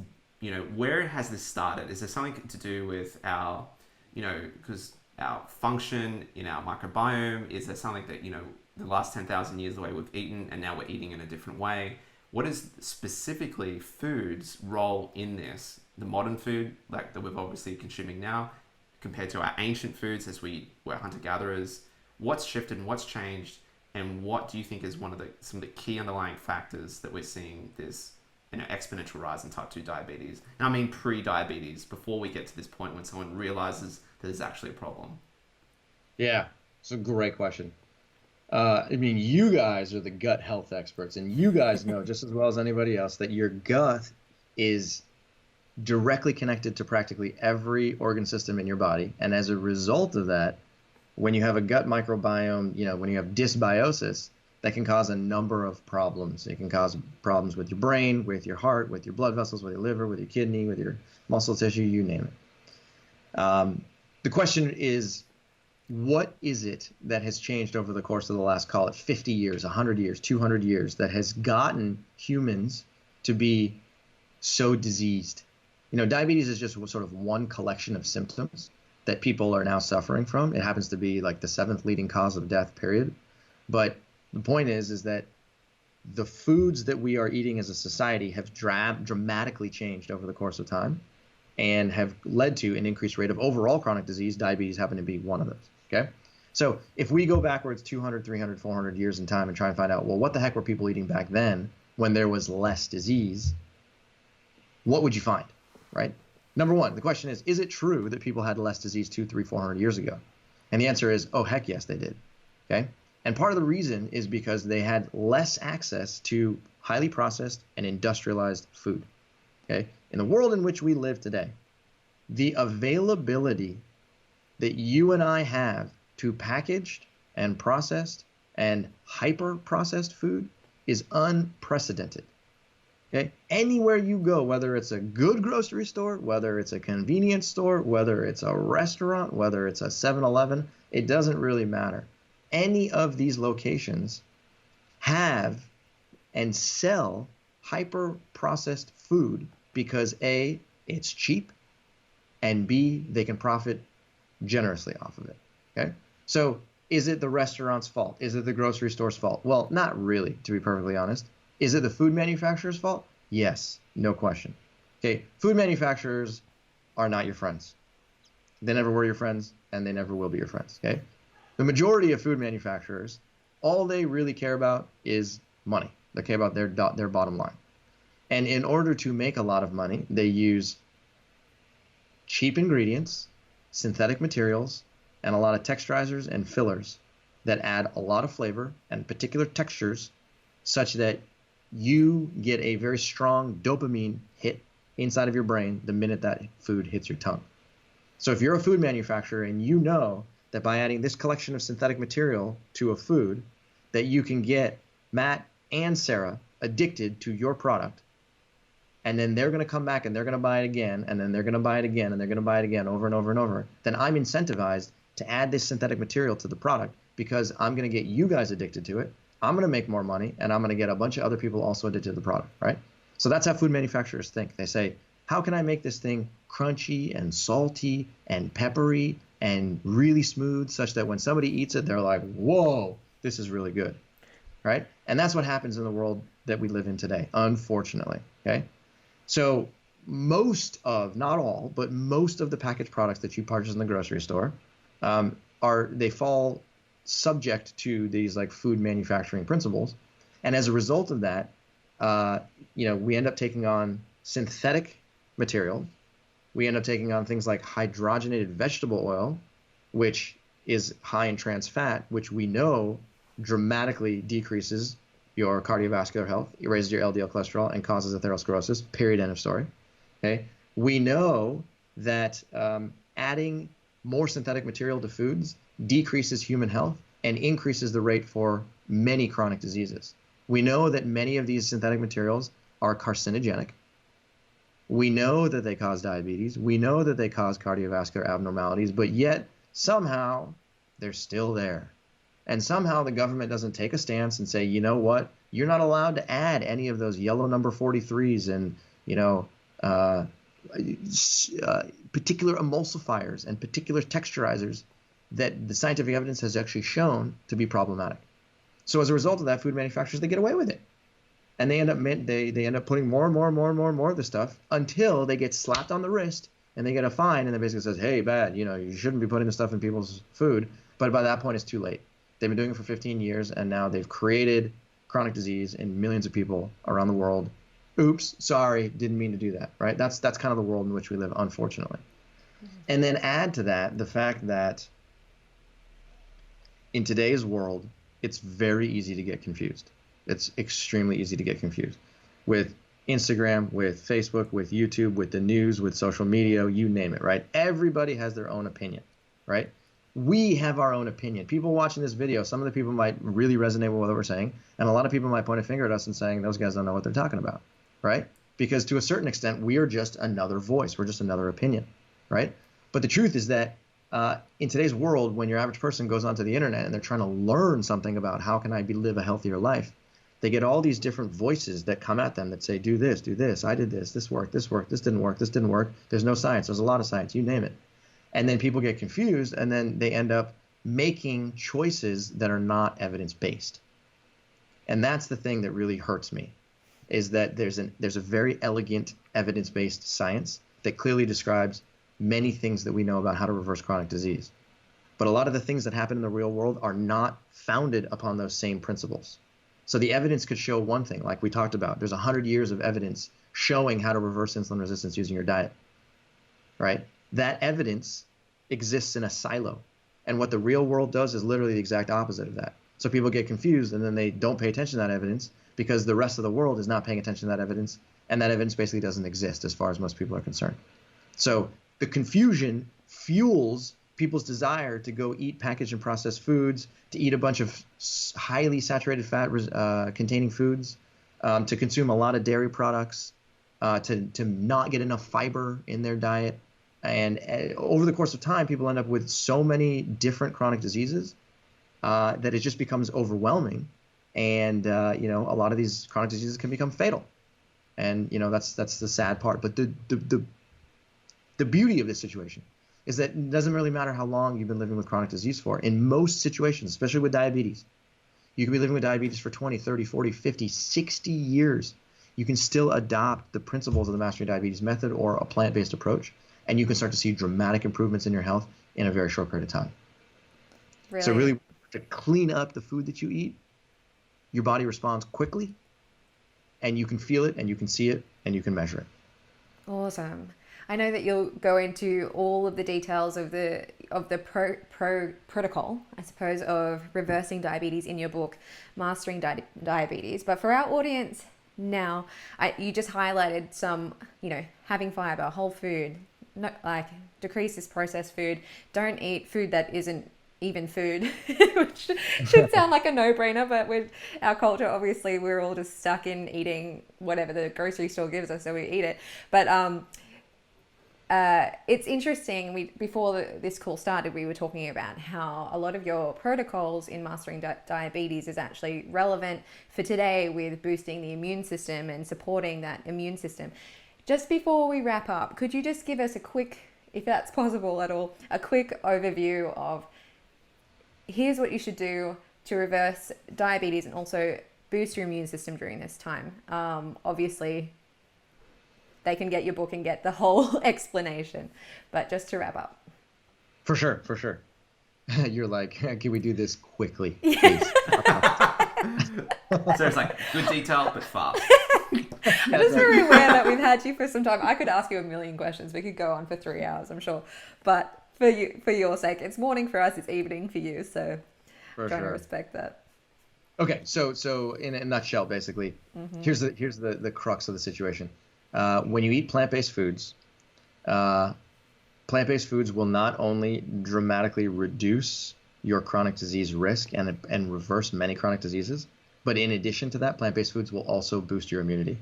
where has this started? Is there something to do with our, because our function in our microbiome? Is there something that, the last 10,000 years, the way we've eaten, and now we're eating in a different way? What is specifically food's role in this? The modern food, like that we're obviously consuming now, compared to our ancient foods as we were hunter-gatherers. What's shifted and what's changed, and what do you think is some of the key underlying factors that we're seeing this exponential rise in type 2 diabetes? And I mean pre-diabetes, before we get to this point when someone realizes that there's actually a problem. Yeah, it's a great question. You guys are the gut health experts, and you guys know just as well as anybody else that your gut is directly connected to practically every organ system in your body. And as a result of that, when you have a gut microbiome, when you have dysbiosis, that can cause a number of problems. It can cause problems with your brain, with your heart, with your blood vessels, with your liver, with your kidney, with your muscle tissue, you name it. The question is, what is it that has changed over the course of the last, call it 50 years, 100 years, 200 years, that has gotten humans to be so diseased? Diabetes is just sort of one collection of symptoms that people are now suffering from. It happens to be like the 7th leading cause of death, period. But the point is that the foods that we are eating as a society have dramatically changed over the course of time and have led to an increased rate of overall chronic disease. Diabetes happen to be one of those. Okay. So if we go backwards 200, 300, 400 years in time and try and find out, well, what the heck were people eating back then when there was less disease? What would you find? Right? Number one, the question is it true that people had less disease 200, 300, 400 years ago? And the answer is, oh, heck yes, they did. Okay. And part of the reason is because they had less access to highly processed and industrialized food. Okay. In the world in which we live today, the availability that you and I have to packaged and processed and hyper processed food is unprecedented. Okay? Anywhere you go, whether it's a good grocery store, whether it's a convenience store, whether it's a restaurant, whether it's a 7-Eleven, it doesn't really matter. Any of these locations have and sell hyper processed food because A, it's cheap, and B, they can profit generously off of it. Okay? So Is it the restaurant's fault? Is it the grocery store's fault? Well, not really, to be perfectly honest. Is it the food manufacturer's fault? Yes, no question. Okay, food manufacturers are not your friends. They never were your friends, and they never will be your friends, okay? The majority of food manufacturers, all they really care about is money. They care about their bottom line. And in order to make a lot of money, they use cheap ingredients, synthetic materials, and a lot of texturizers and fillers that add a lot of flavor and particular textures such that you get a very strong dopamine hit inside of your brain the minute that food hits your tongue. So if you're a food manufacturer and you know that by adding this collection of synthetic material to a food, that you can get Matt and Sarah addicted to your product, and then they're going to come back and they're going to buy it again, and then they're going to buy it again, and they're going to buy it again over and over and over, then I'm incentivized to add this synthetic material to the product because I'm going to get you guys addicted to it. I'm going to make more money, and I'm going to get a bunch of other people also addicted to the product, right? So that's how food manufacturers think. They say, how can I make this thing crunchy and salty and peppery and really smooth such that when somebody eats it, they're like, whoa, this is really good, right? And that's what happens in the world that we live in today, unfortunately, okay? So most of, not all, but most of the packaged products that you purchase in the grocery store they fall subject to these like food manufacturing principles. And as a result of that, we end up taking on synthetic material. We end up taking on things like hydrogenated vegetable oil, which is high in trans fat, which we know dramatically decreases your cardiovascular health, it raises your LDL cholesterol, and causes atherosclerosis, period, end of story. Okay? We know that adding more synthetic material to foods decreases human health and increases the rate for many chronic diseases. We know that many of these synthetic materials are carcinogenic. We know that they cause diabetes. We know that they cause cardiovascular abnormalities, but yet somehow they're still there. And somehow the government doesn't take a stance and say, you know what, you're not allowed to add any of those yellow number 43s and, particular emulsifiers and particular texturizers that the scientific evidence has actually shown to be problematic. So as a result of that, food manufacturers, they get away with it. And they end up putting more and more and more and more and more of the stuff until they get slapped on the wrist and they get a fine, and it basically says, hey, bad, you shouldn't be putting this stuff in people's food. But by that point, it's too late. They've been doing it for 15 years, and now they've created chronic disease in millions of people around the world. Oops, sorry, didn't mean to do that, right? That's kind of the world in which we live, unfortunately. Mm-hmm. And then add to that the fact that in today's world, it's very easy to get confused. It's extremely easy to get confused with Instagram, with Facebook, with YouTube, with the news, with social media, you name it, right? Everybody has their own opinion, right? We have our own opinion. People watching this video, some of the people might really resonate with what we're saying, and a lot of people might point a finger at us and saying, those guys don't know what they're talking about, right? Because to a certain extent, we are just another voice. We're just another opinion, right? But the truth is that in today's world, when your average person goes onto the internet and they're trying to learn something about how can I live a healthier life, they get all these different voices that come at them that say, do this, I did this worked, this didn't work, this didn't work. There's no science. There's a lot of science, you name it. And then people get confused, and then they end up making choices that are not evidence-based. And that's the thing that really hurts me, is that there's a very elegant evidence-based science that clearly describes many things that we know about how to reverse chronic disease. But a lot of the things that happen in the real world are not founded upon those same principles. So the evidence could show one thing, like we talked about. There's 100 years of evidence showing how to reverse insulin resistance using your diet, right? That evidence exists in a silo. And what the real world does is literally the exact opposite of that. So people get confused, and then they don't pay attention to that evidence because the rest of the world is not paying attention to that evidence, and that evidence basically doesn't exist as far as most people are concerned. So the confusion fuels people's desire to go eat packaged and processed foods, to eat a bunch of highly saturated fat containing foods, to consume a lot of dairy products, to not get enough fiber in their diet. And over the course of time, people end up with so many different chronic diseases that it just becomes overwhelming. And, a lot of these chronic diseases can become fatal. And, that's the sad part. But the beauty of this situation is that it doesn't really matter how long you've been living with chronic disease for. In most situations, especially with diabetes, you can be living with diabetes for 20, 30, 40, 50, 60 years. You can still adopt the principles of the Mastering Diabetes method or a plant-based approach, and you can start to see dramatic improvements in your health in a very short period of time. Really? So really, to clean up the food that you eat, your body responds quickly, and you can feel it, and you can see it, and you can measure it. Awesome. I know that you'll go into all of the details of the protocol, I suppose, of reversing diabetes in your book, Mastering Diabetes. But for our audience now, you just highlighted some, having fiber, whole food, decrease this processed food, don't eat food that isn't even food, which should sound like a no-brainer, but with our culture, obviously, we're all just stuck in eating whatever the grocery store gives us, so we eat it. But it's interesting. Before this call started, we were talking about how a lot of your protocols in Mastering Diabetes is actually relevant for today with boosting the immune system and supporting that immune system. Just before we wrap up, could you just give us a quick, if that's possible at all, a quick overview of here's what you should do to reverse diabetes and also boost your immune system during this time? Obviously, they can get your book and get the whole explanation. But just to wrap up. For sure. You're like, can we do this quickly, please? So it's like good detail, but fast. I'm just very aware that we've had you for some time. I could ask you a million questions. We could go on for 3 hours, I'm sure. But for your sake, it's morning for us, it's evening for you. So trying to respect that. Okay, so in a nutshell, basically, here's the crux of the situation. When you eat plant-based foods will not only dramatically reduce your chronic disease risk and reverse many chronic diseases, but in addition to that, plant-based foods will also boost your immunity.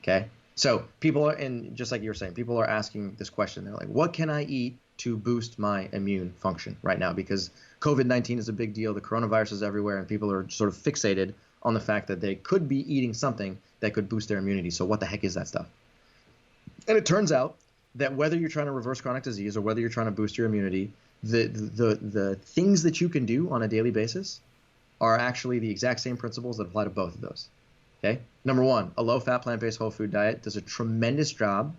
Okay, so people are, and just like you were saying, people are asking this question. They're like, what can I eat to boost my immune function right now? Because COVID-19 is a big deal. The coronavirus is everywhere, and people are sort of fixated on the fact that they could be eating something that could boost their immunity. So what the heck is that stuff? And it turns out that whether you're trying to reverse chronic disease or whether you're trying to boost your immunity, the things that you can do on a daily basis are actually the exact same principles that apply to both of those. Okay? Number one, a low-fat, plant-based whole food diet does a tremendous job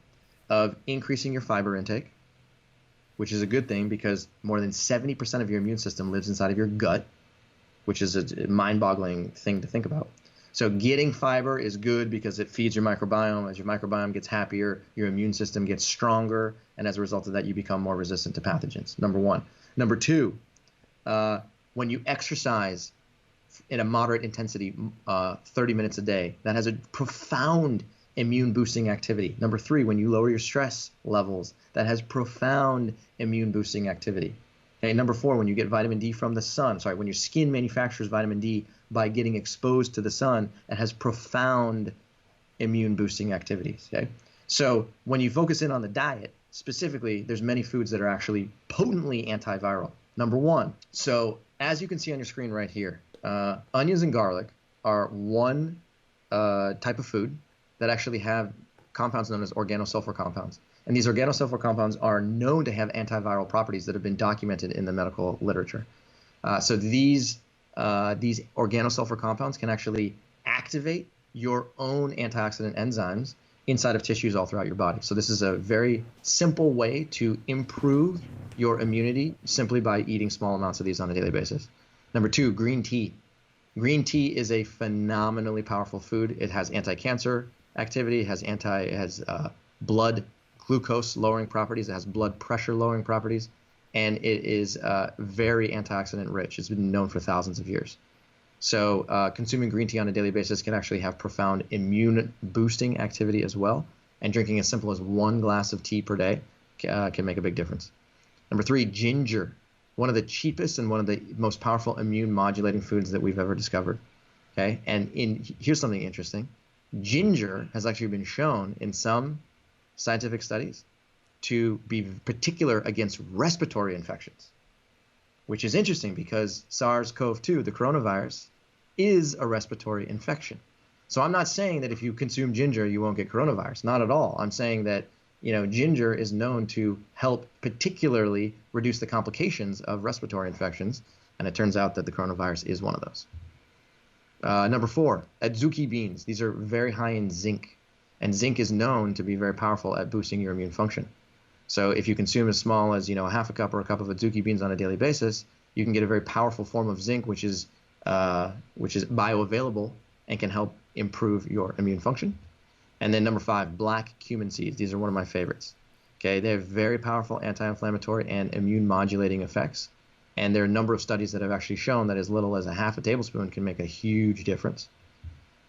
of increasing your fiber intake, which is a good thing because more than 70% of your immune system lives inside of your gut, which is a mind-boggling thing to think about. So getting fiber is good because it feeds your microbiome. As your microbiome gets happier, your immune system gets stronger, and as a result of that, you become more resistant to pathogens, number one. Number two, when you exercise in a moderate intensity, 30 minutes a day, that has a profound immune boosting activity. Number three, when you lower your stress levels, that has profound immune boosting activity. Okay, number four, when you get vitamin D from the sun, when your skin manufactures vitamin D by getting exposed to the sun, it has profound immune boosting activities. Okay, so when you focus in on the diet, specifically, there's many foods that are actually potently antiviral. Number one, so as you can see on your screen right here, onions and garlic are one type of food that actually have compounds known as organosulfur compounds. And these organosulfur compounds are known to have antiviral properties that have been documented in the medical literature. So these organosulfur compounds can actually activate your own antioxidant enzymes inside of tissues all throughout your body. So this is a very simple way to improve your immunity simply by eating small amounts of these on a daily basis. Number two, green tea. Green tea is a phenomenally powerful food. It has anti-cancer activity. It has blood glucose lowering properties. It has blood pressure lowering properties, and it is very antioxidant rich. It's been known for thousands of years. So consuming green tea on a daily basis can actually have profound immune boosting activity as well. And drinking as simple as 1 glass of tea per day can make a big difference. Number three, ginger. One of the cheapest and one of the most powerful immune modulating foods that we've ever discovered. Okay, and here's something interesting. Ginger has actually been shown in some scientific studies to be particular against respiratory infections, which is interesting because SARS-CoV-2, the coronavirus, is a respiratory infection. So I'm not saying that if you consume ginger, you won't get coronavirus. Not at all. I'm saying that ginger is known to help particularly reduce the complications of respiratory infections, and it turns out that the coronavirus is one of those. Number 4, adzuki beans. These are very high in zinc, and zinc is known to be very powerful at boosting your immune function. So if you consume as small as a half a cup or a cup of adzuki beans on a daily basis, you can get a very powerful form of zinc, which is bioavailable and can help improve your immune function. And then number 5, black cumin seeds. These are one of my favorites. Okay, they have very powerful anti-inflammatory and immune modulating effects. And there are a number of studies that have actually shown that as little as a half a tablespoon can make a huge difference.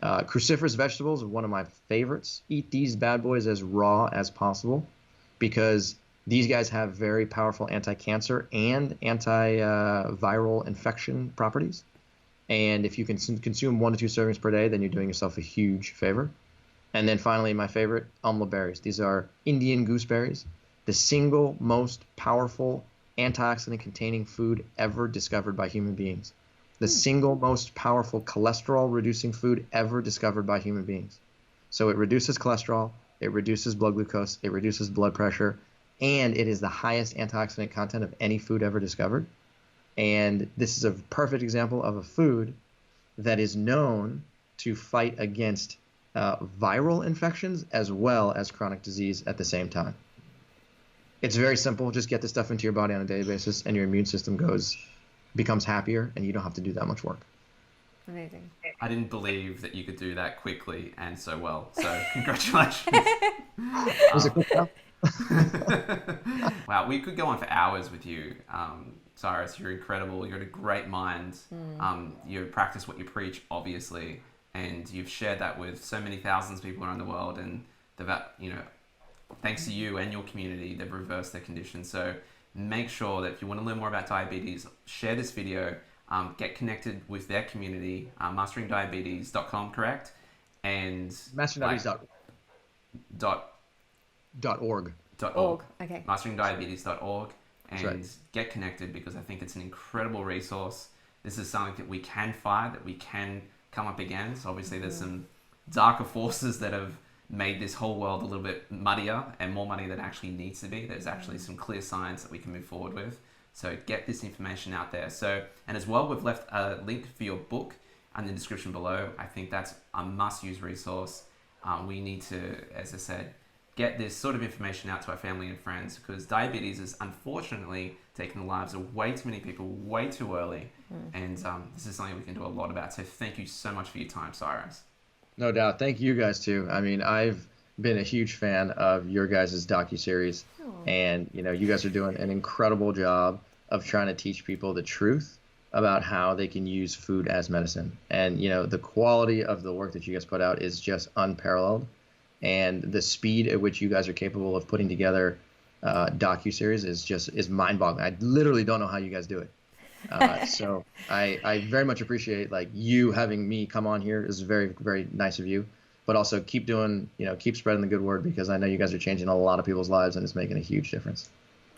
Cruciferous vegetables are one of my favorites. Eat these bad boys as raw as possible because these guys have very powerful anti-cancer and anti-viral infection properties. And if you can consume 1 to 2 servings per day, then you're doing yourself a huge favor. And then finally, my favorite, amla berries. These are Indian gooseberries, the single most powerful antioxidant-containing food ever discovered by human beings. The single most powerful cholesterol-reducing food ever discovered by human beings. So it reduces cholesterol, it reduces blood glucose, it reduces blood pressure, and it is the highest antioxidant content of any food ever discovered. And this is a perfect example of a food that is known to fight against viral infections as well as chronic disease at the same time. It's very simple. Just get this stuff into your body on a daily basis and your immune system becomes happier and you don't have to do that much work. Amazing. I didn't believe that you could do that quickly and so well. So congratulations. Was it quick enough? Wow, we could go on for hours with you. Cyrus, you're incredible. You're a great mind. You practice what you preach, obviously, and you've shared that with so many thousands of people around the world. And thanks to you and your community, they've reversed their condition. So make sure that if you want to learn more about diabetes, share this video, get connected with their community, masteringdiabetes.com, correct? And masteringdiabetes.org. Okay. Masteringdiabetes.org. And right. Get connected because I think it's an incredible resource. This is something that we can fight, that we can come up against. Obviously, there's some darker forces that have made this whole world a little bit muddier and more muddy than it actually needs to be. There's actually some clear signs that we can move forward with. So get this information out there. And as well, we've left a link for your book in the description below. I think that's a must-use resource. We need to, as I said, get this sort of information out to our family and friends because diabetes is unfortunately taking the lives of way too many people way too early. And this is something we can do a lot about. So thank you so much for your time, Cyrus. No doubt. Thank you guys too. I mean, I've been a huge fan of your guys' docuseries, and you guys are doing an incredible job of trying to teach people the truth about how they can use food as medicine. And the quality of the work that you guys put out is just unparalleled, and the speed at which you guys are capable of putting together docuseries is mind-boggling. I literally don't know how you guys do it. So I very much appreciate you having me come on here. Is very, very nice of you, but also keep spreading the good word because I know you guys are changing a lot of people's lives and it's making a huge difference.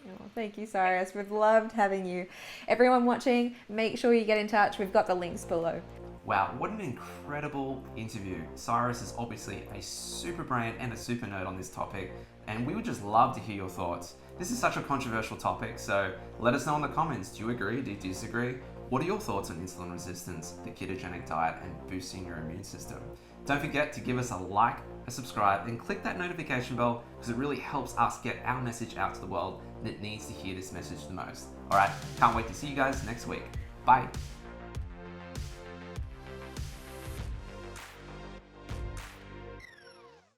Oh, thank you, Cyrus. We've loved having you. Everyone watching, make sure you get in touch. We've got the links below. Wow, what an incredible interview. Cyrus is obviously a super brain and a super nerd on this topic, and we would just love to hear your thoughts. This is such a controversial topic, so let us know in the comments. Do you agree? Do you disagree? What are your thoughts on insulin resistance, the ketogenic diet, and boosting your immune system? Don't forget to give us a like, a subscribe, and click that notification bell because it really helps us get our message out to the world that needs to hear this message the most. All right, can't wait to see you guys next week. Bye.